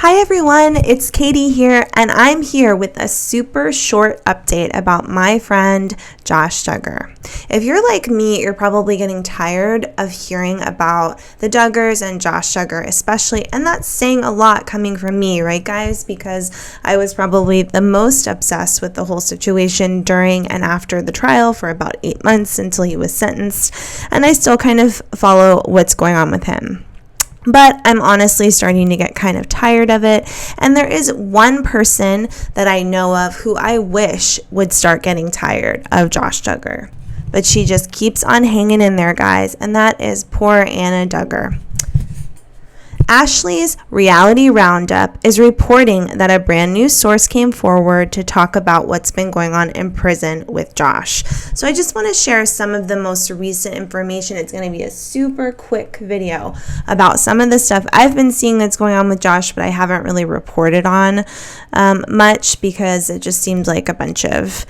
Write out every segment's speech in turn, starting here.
Hi everyone, it's Katie here, and I'm here with a super short update about my friend Josh Duggar. If you're like me, you're probably getting tired of hearing about the Duggars and Josh Duggar especially, and that's saying a lot coming from me, right guys? Because I was probably the most obsessed with the whole situation during and after the trial for about 8 months until he was sentenced, and I still kind of follow what's going on with him. But I'm honestly starting to get kind of tired of it. And there is one person that I know of who I wish would start getting tired of Josh Duggar. But she just keeps on hanging in there, guys. And that is poor Anna Duggar. Ashley's Reality Roundup is reporting that a brand new source came forward to talk about what's been going on in prison with Josh. So I just want to share some of the most recent information. It's going to be a super quick video about some of the stuff I've been seeing that's going on with Josh, but I haven't really reported on much because it just seemed like a bunch of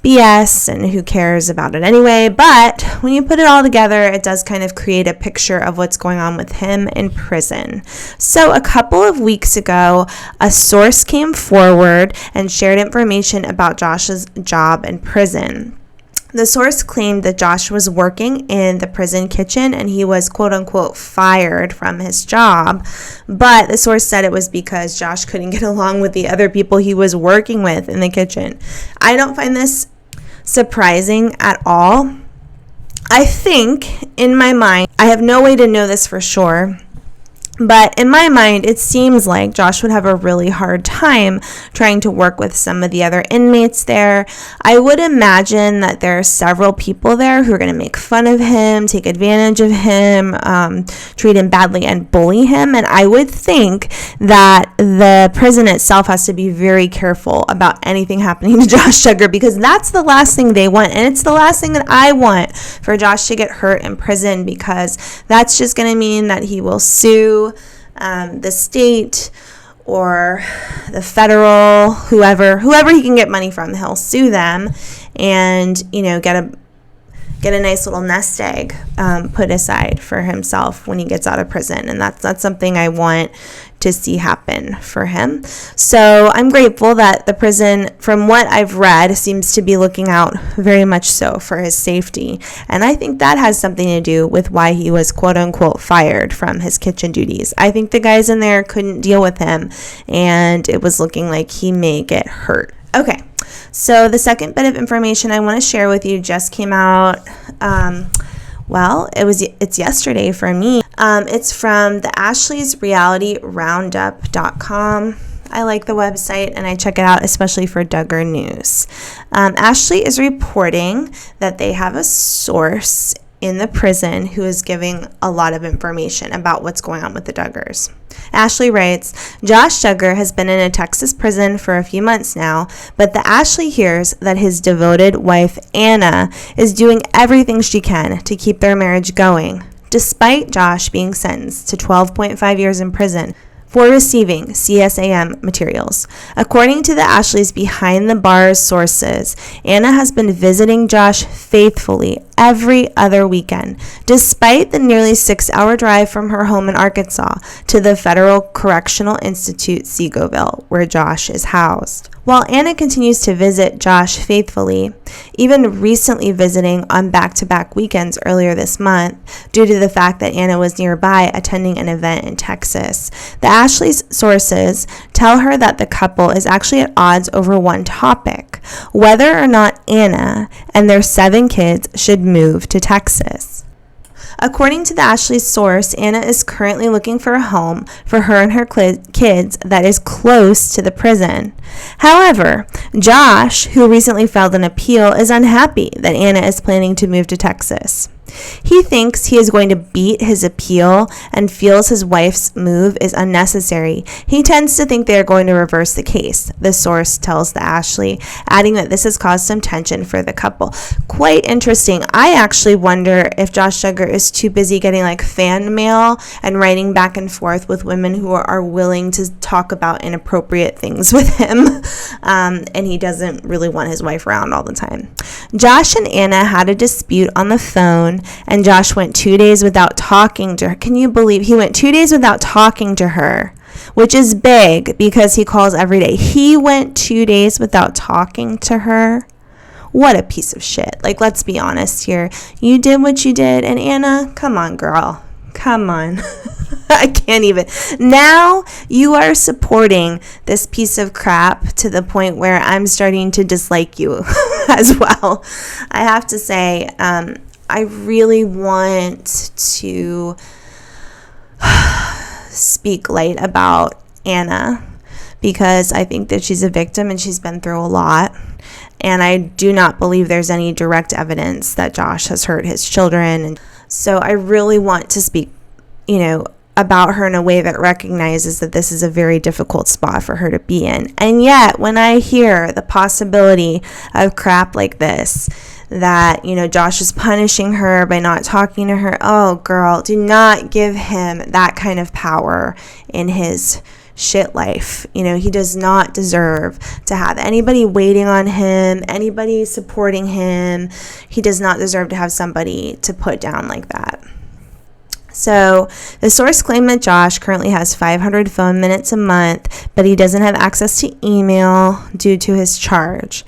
BS and who cares about it anyway. But when you put it all together, it does kind of create a picture of what's going on with him in prison. So a couple of weeks ago, a source came forward and shared information about Josh's job in prison. The source claimed that Josh was working in the prison kitchen and he was quote unquote fired from his job. But the source said it was because Josh couldn't get along with the other people he was working with in the kitchen. I don't find this surprising at all. I think in my mind, I have no way to know this for sure, but in my mind, it seems like Josh would have a really hard time trying to work with some of the other inmates there. I would imagine that there are several people there who are going to make fun of him, take advantage of him, treat him badly, and bully him. And I would think that the prison itself has to be very careful about anything happening to Josh Duggar, because that's the last thing they want. And it's the last thing that I want, for Josh to get hurt in prison, because that's just going to mean that he will sue the state or the federal, whoever he can get money from. He'll sue them and, get a nice little nest egg put aside for himself when he gets out of prison. And that's not something I want to see happen for him. So I'm grateful that the prison, from what I've read, seems to be looking out very much so for his safety. And I think that has something to do with why he was quote unquote fired from his kitchen duties. I think the guys in there couldn't deal with him and it was looking like he may get hurt. Okay. So the second bit of information I want to share with you just came out, it's yesterday for me. It's from the Ashley's Reality Roundup.com. I like the website and I check it out, especially for Duggar news. Ashley is reporting that they have a source in the prison who is giving a lot of information about what's going on with the Duggars. Ashley writes, Josh Duggar has been in a Texas prison for a few months now, but the Ashley hears that his devoted wife, Anna, is doing everything she can to keep their marriage going, despite Josh being sentenced to 12.5 years in prison for receiving CSAM materials. According to the Ashley's Behind the Bars sources, Anna has been visiting Josh faithfully every other weekend, despite the nearly 6-hour drive from her home in Arkansas to the Federal Correctional Institute, Seagoville, where Josh is housed. While Anna continues to visit Josh faithfully, even recently visiting on back-to-back weekends earlier this month, due to the fact that Anna was nearby attending an event in Texas, the Ashley's sources tell her that the couple is actually at odds over one topic: whether or not Anna and their 7 kids should move to Texas. According to the Ashley source, Anna is currently looking for a home for her and her kids that is close to the prison. However, Josh, who recently filed an appeal, is unhappy that Anna is planning to move to Texas. He thinks he is going to beat his appeal and feels his wife's move is unnecessary. He tends to think they are going to reverse the case, the source tells the Ashley, adding that this has caused some tension for the couple. Quite interesting. I actually wonder if Josh Duggar is too busy getting like fan mail and writing back and forth with women who are willing to talk about inappropriate things with him, and he doesn't really want his wife around all the time. Josh and Anna had a dispute on the phone, and Josh went 2 days without talking to her. Can you believe he went 2 days without talking to her? which is big because he calls every day. He went 2 days without talking to her. What a piece of shit. Like, let's be honest here. You did what you did, and Anna, come on, girl. Come on. I can't even. Now you are supporting this piece of crap to the point where I'm starting to dislike you as well. I have to say, I really want to speak light about Anna because I think that she's a victim and she's been through a lot. And I do not believe there's any direct evidence that Josh has hurt his children. And so I really want to speak, about her in a way that recognizes that this is a very difficult spot for her to be in. And yet, when I hear the possibility of crap like this, that, Josh is punishing her by not talking to her, oh, girl, do not give him that kind of power in his shit life. He does not deserve to have anybody waiting on him, anybody supporting him. He does not deserve to have somebody to put down like that. So the source claimed that Josh currently has 500 phone minutes a month, but he doesn't have access to email due to his charge.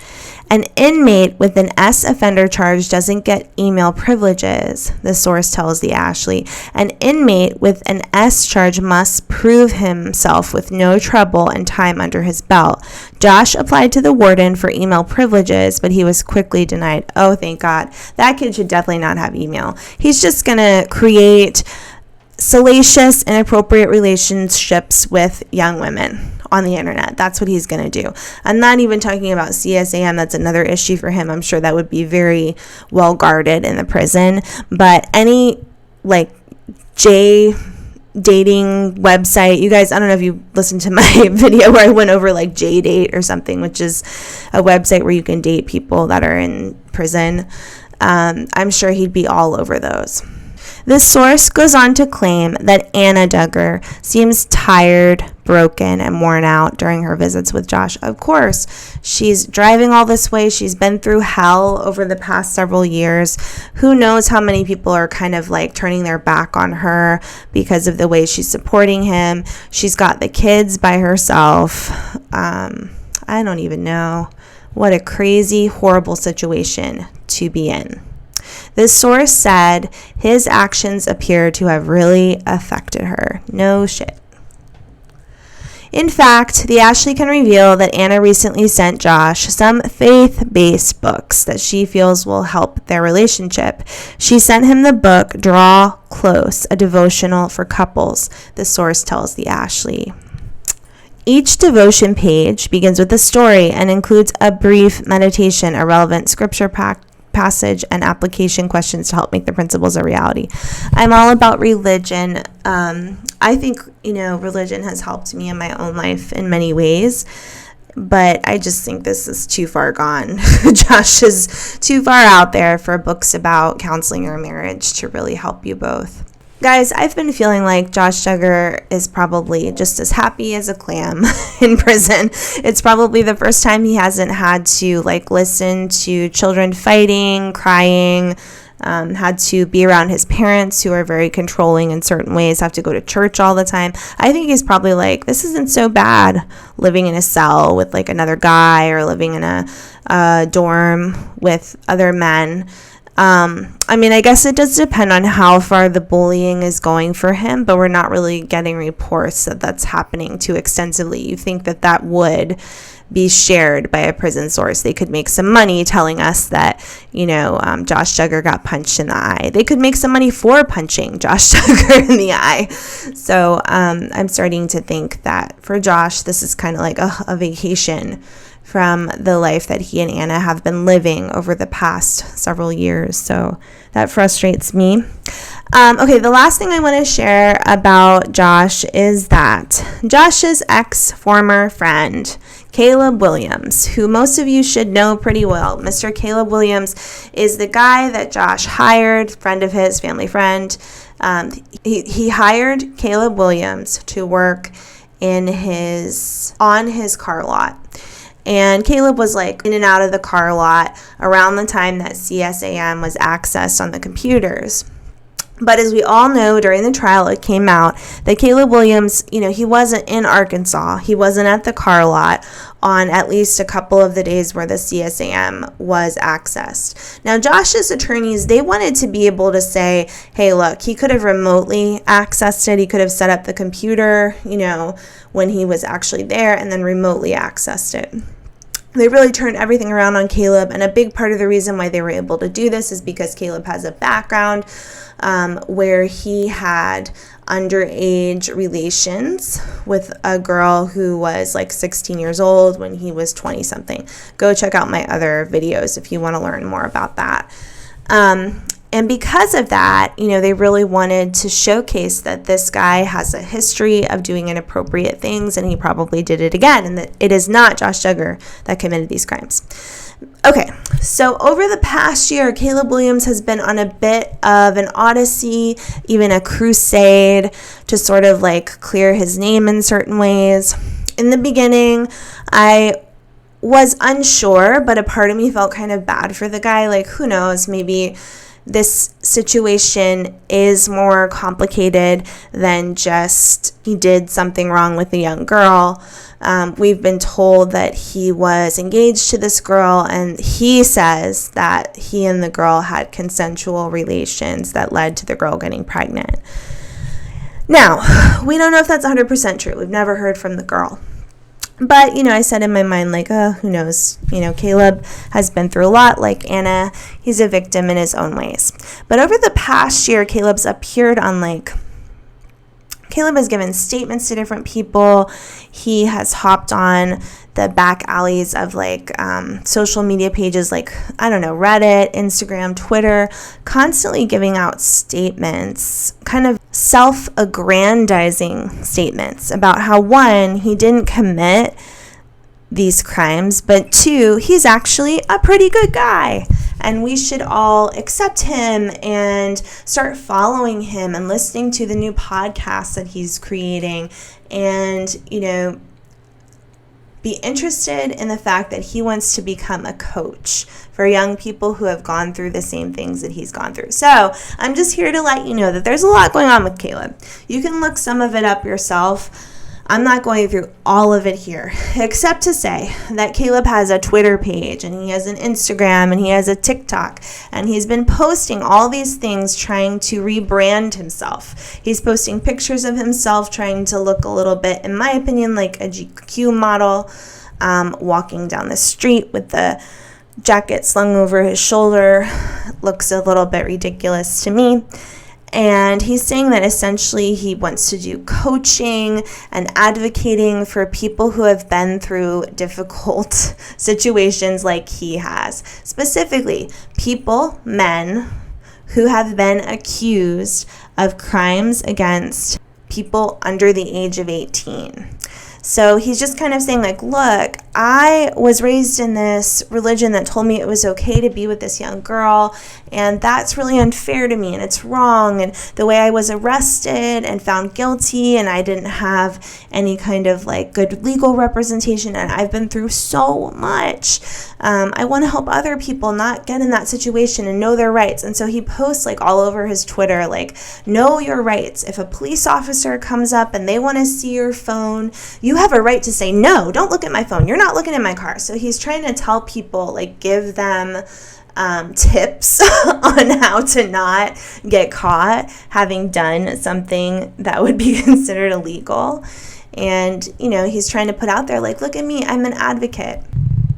An inmate with an S offender charge doesn't get email privileges, the source tells the Ashley. An inmate with an S charge must prove himself with no trouble and time under his belt. Josh applied to the warden for email privileges, but he was quickly denied. Oh, thank God. That kid should definitely not have email. He's just going to create salacious, inappropriate relationships with young women on the internet. That's what he's going to do. I'm not even talking about CSAM. That's another issue for him. I'm sure that would be very well guarded in the prison. But any J dating website, you guys, I don't know if you listened to my video where I went over J date or something, which is a website where you can date people that are in prison. I'm sure he'd be all over those. This source goes on to claim that Anna Duggar seems tired, broken, and worn out during her visits with Josh. Of course, she's driving all this way. She's been through hell over the past several years. Who knows how many people are kind of turning their back on her because of the way she's supporting him. She's got the kids by herself. I don't even know. What a crazy, horrible situation to be in. This source said his actions appear to have really affected her. No shit. In fact, the Ashley can reveal that Anna recently sent Josh some faith-based books that she feels will help their relationship. She sent him the book Draw Close, a devotional for couples, the source tells the Ashley. Each devotion page begins with a story and includes a brief meditation, a relevant scripture passage, and application questions to help make the principles a reality. I'm all about religion. I think, religion has helped me in my own life in many ways, but I just think this is too far gone. Josh is too far out there for books about counseling or marriage to really help you both. Guys, I've been feeling like Josh Duggar is probably just as happy as a clam in prison. It's probably the first time he hasn't had to listen to children fighting, crying, had to be around his parents who are very controlling in certain ways, have to go to church all the time. I think he's probably this isn't so bad living in a cell with another guy or living in a dorm with other men. I guess it does depend on how far the bullying is going for him, but we're not really getting reports that that's happening too extensively. You think that would be shared by a prison source. They could make some money telling us that, Josh Duggar got punched in the eye. They could make some money for punching Josh Duggar in the eye. So I'm starting to think that for Josh, this is kind of like a vacation from the life that he and Anna have been living over the past several years. So that frustrates me. Okay, the last thing I want to share about Josh is that Josh's former friend, Caleb Williams, who most of you should know pretty well. Mr. Caleb Williams is the guy that Josh hired, friend of his, family friend. He hired Caleb Williams to work on his car lot. And Caleb was in and out of the car lot around the time that CSAM was accessed on the computers. But as we all know, during the trial, it came out that Caleb Williams, he wasn't in Arkansas. He wasn't at the car lot on at least a couple of the days where the CSAM was accessed. Now, Josh's attorneys, they wanted to be able to say, hey, look, he could have remotely accessed it. He could have set up the computer, when he was actually there, and then remotely accessed it. They really turned everything around on Caleb, and a big part of the reason why they were able to do this is because Caleb has a background where he had underage relations with a girl who was like 16 years old when he was 20 something. Go check out my other videos if you want to learn more about that. And because of that, they really wanted to showcase that this guy has a history of doing inappropriate things, and he probably did it again, and that it is not Josh Duggar that committed these crimes. Okay, so over the past year, Caleb Williams has been on a bit of an odyssey, even a crusade, to sort of like clear his name in certain ways. In the beginning, I was unsure, but a part of me felt kind of bad for the guy. Like, who knows, maybe this situation is more complicated than just he did something wrong with a young girl. We've been told that he was engaged to this girl, and he says that he and the girl had consensual relations that led to the girl getting pregnant. Now, we don't know if that's 100% true. We've never heard from the girl. But, I said in my mind, like, who knows? Caleb has been through a lot. Like Anna, he's a victim in his own ways. But over the past year, Caleb has given statements to different people. He has hopped on the back alleys of social media pages like, Reddit, Instagram, Twitter, constantly giving out statements, kind of self-aggrandizing statements about how, one, he didn't commit these crimes, but two, he's actually a pretty good guy. And we should all accept him and start following him and listening to the new podcasts that he's creating and, be interested in the fact that he wants to become a coach for young people who have gone through the same things that he's gone through. So I'm just here to let you know that there's a lot going on with Caleb. You can look some of it up yourself. I'm not going through all of it here, except to say that Caleb has a Twitter page, and he has an Instagram, and he has a TikTok, and he's been posting all these things trying to rebrand himself. He's posting pictures of himself trying to look a little bit, in my opinion, like a GQ model, walking down the street with the jacket slung over his shoulder. Looks a little bit ridiculous to me. And he's saying that essentially he wants to do coaching and advocating for people who have been through difficult situations like he has. Specifically, men who have been accused of crimes against people under the age of 18. So he's just kind of saying, like, look, I was raised in this religion that told me it was okay to be with this young girl, and that's really unfair to me, and it's wrong, and the way I was arrested and found guilty, and I didn't have any kind of, good legal representation, and I've been through so much. I want to help other people not get in that situation and know their rights. And so he posts, all over his Twitter, know your rights. If a police officer comes up and they want to see your phone, you have a right to say, no, don't look at my phone. You're not looking at my car. So he's trying to tell people, give them tips on how to not get caught having done something that would be considered illegal. And, he's trying to put out there, look at me, I'm an advocate.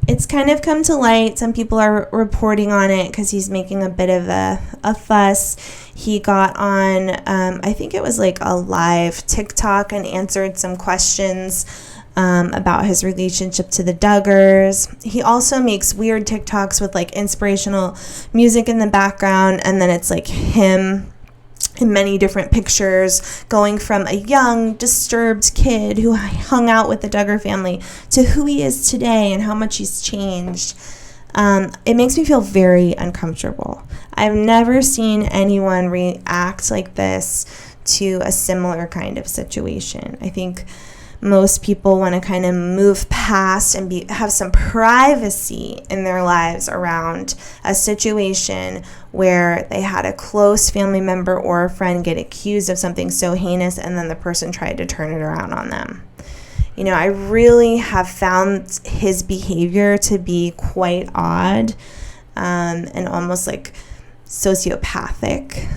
It's kind of come to light. Some people are reporting on it because he's making a bit of a fuss. He got on, I think it was a live TikTok and answered some questions about his relationship to the Duggars. He also makes weird TikToks with inspirational music in the background, and then it's him in many different pictures, going from a young, disturbed kid who hung out with the Duggar family to who he is today and how much he's changed. It makes me feel very uncomfortable. I've never seen anyone react like this to a similar kind of situation. I think most people want to kind of move past and have some privacy in their lives around a situation where they had a close family member or a friend get accused of something so heinous, and then the person tried to turn it around on them. You know, I really have found his behavior to be quite odd, and almost like sociopathic.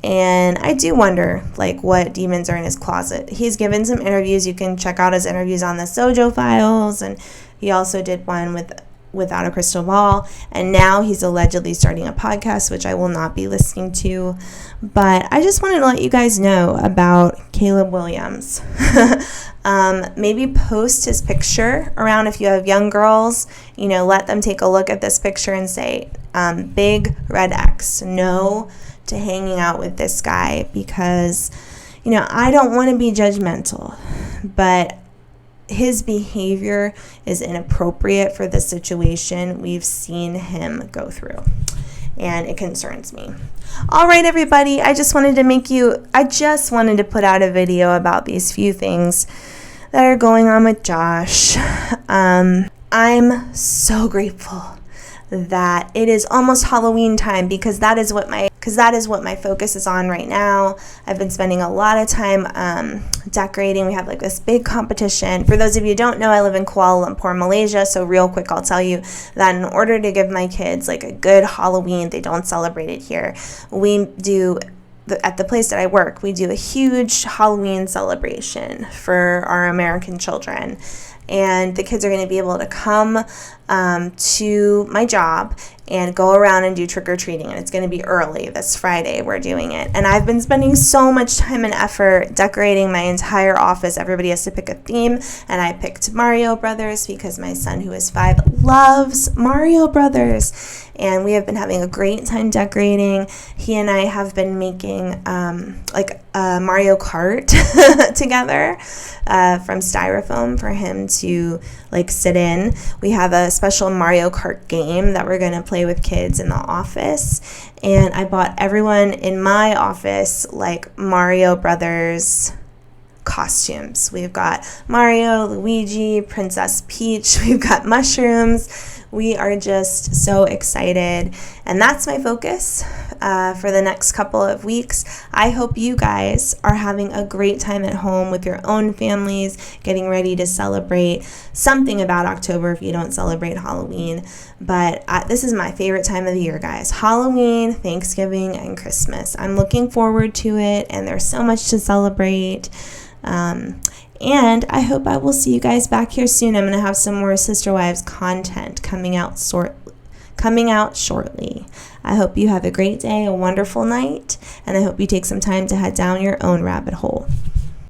And I do wonder, like, what demons are in his closet. He's given some interviews. You can check out his interviews on the Sojo Files, and he also did one Without a Crystal Ball, and now he's allegedly starting a podcast, which I will not be listening to. But I just wanted to let you guys know about Caleb Williams. Maybe post his picture around if you have young girls. You know, let them take a look at this picture and say, big red X, no to hanging out with this guy, because, you know, I don't want to be judgmental, but his behavior is inappropriate for the situation we've seen him go through, and it concerns me. All right, everybody, I just wanted to put out a video about these few things that are going on with Josh. I'm so grateful that it is almost Halloween time, because that is what my focus is on right now. I've been spending a lot of time decorating. We have like this big competition. For those of you who don't know, I live in Kuala Lumpur, Malaysia. So real quick, I'll tell you that in order to give my kids like a good Halloween, they don't celebrate it here. We do at the place that I work, we do a huge Halloween celebration for our American children. And the kids are going to be able to come to my job and go around and do trick-or-treating. And it's going to be early. This Friday we're doing it. And I've been spending so much time and effort decorating my entire office. Everybody has to pick a theme. And I picked Mario Brothers because my son, who is 5, loves Mario Brothers. And we have been having a great time decorating. He and I have been making like a Mario Kart together from styrofoam for him to like sit in. We have a special Mario Kart game that we're going to play with kids in the office. And I bought everyone in my office like Mario Brothers costumes. We've got Mario, Luigi, Princess Peach. We've got mushrooms. We are just so excited, and that's my focus for the next couple of weeks. I hope you guys are having a great time at home with your own families, getting ready to celebrate something about October if you don't celebrate Halloween. But this is my favorite time of the year, guys. Halloween, Thanksgiving, and Christmas. I'm looking forward to it, and there's so much to celebrate. And I hope I will see you guys back here soon. I'm going to have some more Sister Wives content coming out shortly. I hope you have a great day, a wonderful night, and I hope you take some time to head down your own rabbit hole.